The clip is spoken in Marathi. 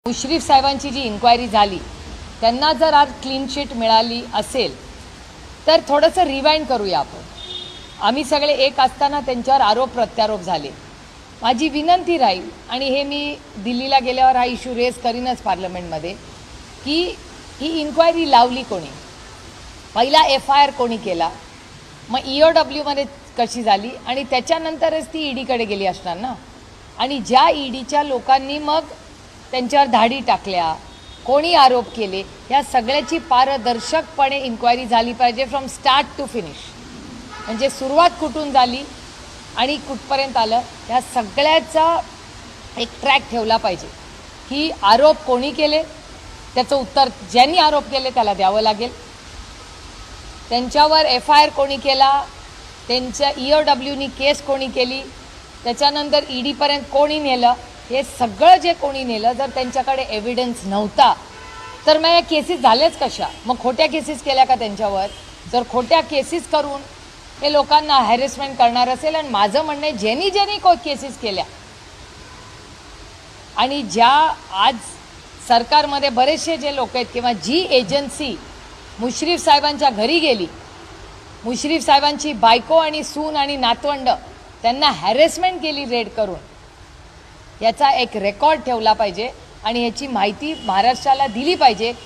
मुश्रीफ साहेबांची जी इन्क्वायरी झाली त्यांना जर आज क्लीन शीट मिळाली असेल तर थोडंसं रिवाइंड करूया आपण। आम्ही सगळे एक असताना त्यांच्यावर आरोप प्रत्यारोप झाले। माझी विनंती राहील आणि हे मी दिल्लीला गेल्यावर हा इश्यू रेज करीनच पार्लमेंटमध्ये की ही इन्क्वायरी लावली कोणी, पहिला FIR कोणी केला, मग EOW मध्ये कशी झाली आणि त्याच्यानंतरच ती ईडीकडे गेली असणार ना। आणि ज्या ईडीच्या लोकांनी मग त्यांच्यावर धाडी टाकल्या, कोणी आरोप केले, या सगळ्याची पारदर्शकपणे इन्क्वायरी झाली पाहिजे फ्रॉम स्टार्ट टू फिनिश। म्हणजे सुरुवात कुठून झाली आणि कुठपर्यंत आलं या सगळ्याचा एक ट्रॅक ठेवला पाहिजे की आरोप कोणी केले, त्याचं उत्तर ज्यांनी आरोप केले त्याला द्यावं लागेल, त्यांच्यावर FIR कोणी केला, त्यांच्या EOWनी केस कोणी केली, त्याच्यानंतर ईडीपर्यंत कोणी नेलं, हे सगळं जे कोणी नेलं जर त्यांच्याकडे एव्हिडन्स नव्हता तर मग या केसेस झाल्याच कशा? मग खोट्या केसेस केल्या का त्यांच्यावर? जर खोट्या केसेस करून हे लोकांना हॅरेसमेंट करणार असेल, आणि माझं म्हणणं आहे ज्यांनी केसेस केल्या आणि ज्या आज सरकारमध्ये बरेचसे जे लोक आहेत किंवा जी एजन्सी मुश्रीफ साहेबांच्या घरी गेली, मुश्रीफ साहेबांची बायको आणि सून आणि नातवंड त्यांना हॅरेसमेंट केली रेड करून, याचा एक रेकॉर्ड ठेवला पाहिजे आणि याची माहिती महाराष्ट्राला दिली पाहिजे।